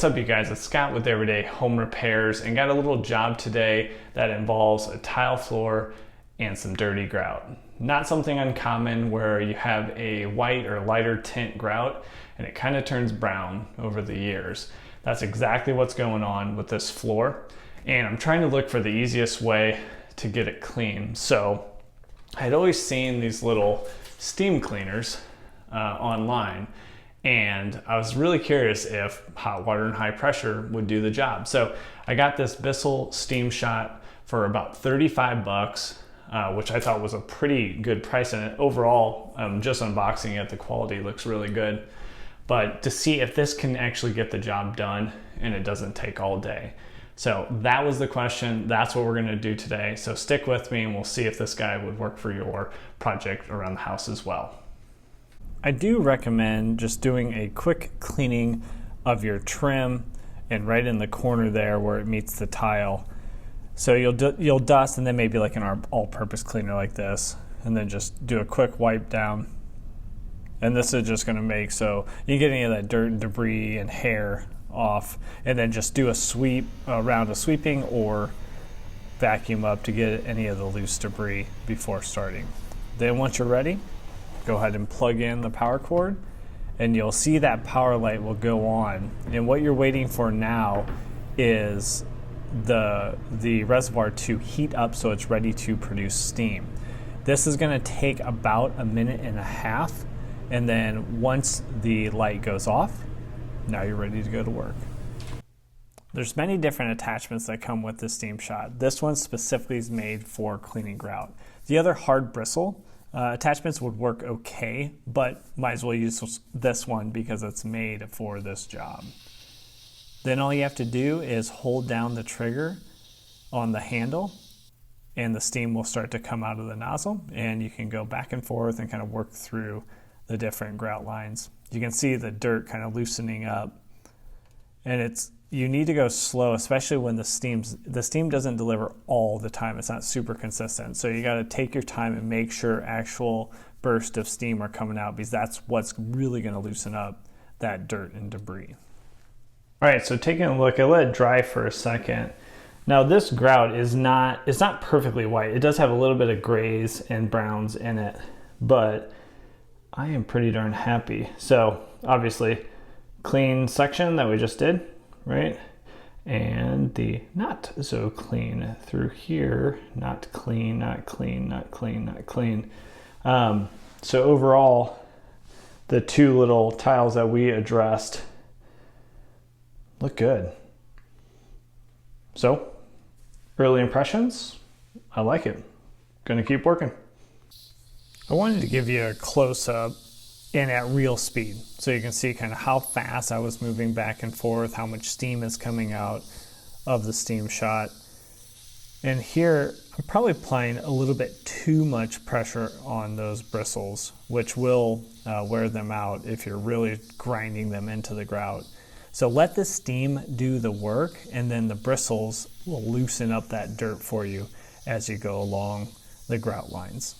What's up, you guys? It's Scott with Everyday Home Repairs, and got a little job today that involves a tile floor and some dirty grout. Not something uncommon where you have a white or lighter tint grout and it kind of turns brown over the years. That's exactly what's going on with this floor, and I'm trying to look for the easiest way to get it clean. So I'd always seen these little steam cleaners online, and I was really curious if hot water and high pressure would do the job. So I got this Bissell Steam Shot for about 35 bucks, which I thought was a pretty good price. And overall, just unboxing it, the quality looks really good. But to see if this can actually get the job done and it doesn't take all day. So that was the question. That's what we're gonna do today. So stick with me and we'll see if this guy would work for your project around the house as well. I do recommend just doing a quick cleaning of your trim and right in the corner there where it meets the tile. So you'll dust, and then maybe like an all-purpose cleaner like this, and then just do a quick wipe down. And this is just gonna make so you get any of that dirt and debris and hair off, and then just do a sweep, a round of sweeping, or vacuum up to get any of the loose debris before starting. Then once you're ready, go ahead and plug in the power cord, and you'll see that power light will go on. And what you're waiting for now is the reservoir to heat up so it's ready to produce steam. This is going to take about a minute and a half, and then once the light goes off, now you're ready to go to work. There's many different attachments that come with the Steam Shot. This one specifically is made for cleaning grout. The other hard bristle attachments would work okay, but might as well use this one because it's made for this job. Then all you have to do is hold down the trigger on the handle, and the steam will start to come out of the nozzle, and you can go back and forth and kind of work through the different grout lines. You can see the dirt kind of loosening up, and you need to go slow, especially when the steam doesn't deliver all the time. It's not super consistent. So you got to take your time and make sure actual bursts of steam are coming out, because that's what's really going to loosen up that dirt and debris. All right, so taking a look, I let it dry for a second. Now this grout it's not perfectly white. It does have a little bit of grays and browns in it, but I am pretty darn happy. So obviously, clean section that we just did, right? And the not so clean through here, not clean, not clean, not clean, not clean. So overall, the two little tiles that we addressed look good. So early impressions, I like it. Gonna keep working. I wanted to give you a close-up and at real speed, so you can see kind of how fast I was moving back and forth, how much steam is coming out of the Steam Shot. And here, I'm probably applying a little bit too much pressure on those bristles, which will wear them out if you're really grinding them into the grout. So let the steam do the work, and then the bristles will loosen up that dirt for you as you go along the grout lines.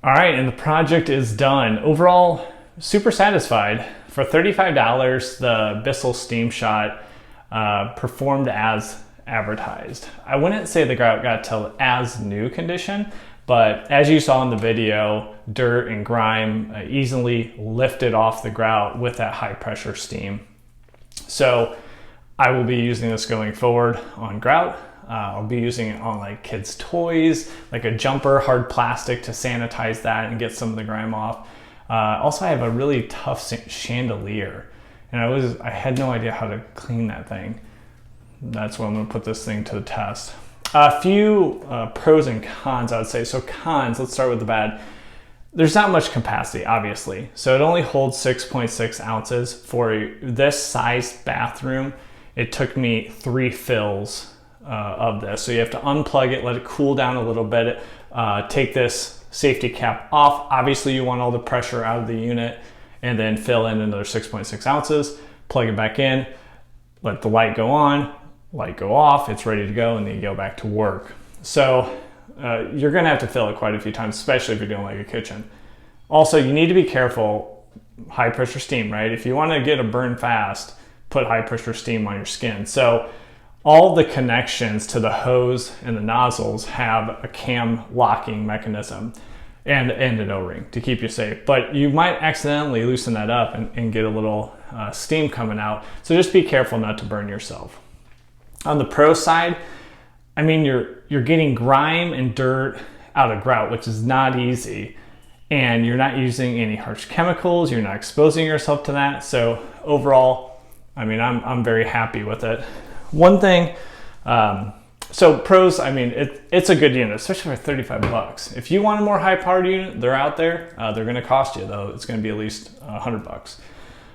All right, and the project is done. Overall, super satisfied. For $35, the Bissell Steam Shot performed as advertised. I wouldn't say the grout got to as new condition, but as you saw in the video, dirt and grime easily lifted off the grout with that high pressure steam. So I will be using this going forward on grout. I'll be using it on like kids' toys, like a jumper, hard plastic to sanitize that and get some of the grime off. Also, I have a really tough chandelier, and I had no idea how to clean that thing. That's why I'm gonna put this thing to the test. A few pros and cons, I would say. So cons, let's start with the bad. There's not much capacity, obviously. So it only holds 6.6 ounces. For this size bathroom, it took me 3 fills of this. So you have to unplug it, let it cool down a little bit, take this safety cap off. Obviously you want all the pressure out of the unit, and then fill in another 6.6 ounces, plug it back in, let the light go on, light go off, it's ready to go, and then you go back to work. So you're gonna have to fill it quite a few times, especially if you're doing like a kitchen. Also, you need to be careful, high pressure steam, right? If you wanna get a burn fast, put high pressure steam on your skin. So all the connections to the hose and the nozzles have a cam locking mechanism and an O-ring to keep you safe. But you might accidentally loosen that up and get a little steam coming out. So just be careful not to burn yourself. On the pro side, I mean, you're getting grime and dirt out of grout, which is not easy. And you're not using any harsh chemicals. You're not exposing yourself to that. So overall, I mean, I'm very happy with it. One thing, so pros, I mean, it's a good unit, especially for 35 bucks. If you want a more high powered unit, they're out there. They're gonna cost you though. It's gonna be at least 100 bucks.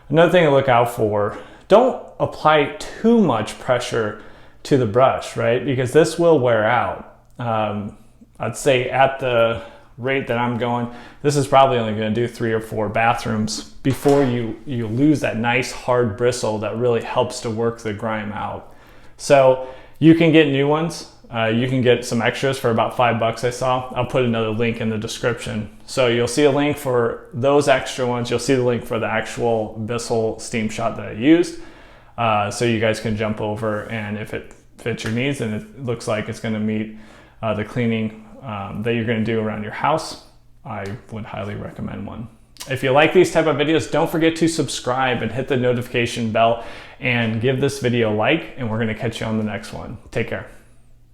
Another thing to look out for, don't apply too much pressure to the brush, right? Because this will wear out. I'd say at the rate that I'm going, this is probably only gonna do 3 or 4 bathrooms before you lose that nice hard bristle that really helps to work the grime out. So you can get new ones. You can get some extras for about 5 bucks I saw. I'll put another link in the description. So you'll see a link for those extra ones. You'll see the link for the actual Bissell Steam Shot that I used. So you guys can jump over, and if it fits your needs and it looks like it's gonna meet the cleaning that you're gonna do around your house, I would highly recommend one. If you like these type of videos, don't forget to subscribe and hit the notification bell and give this video a like, and we're gonna catch you on the next one. Take care.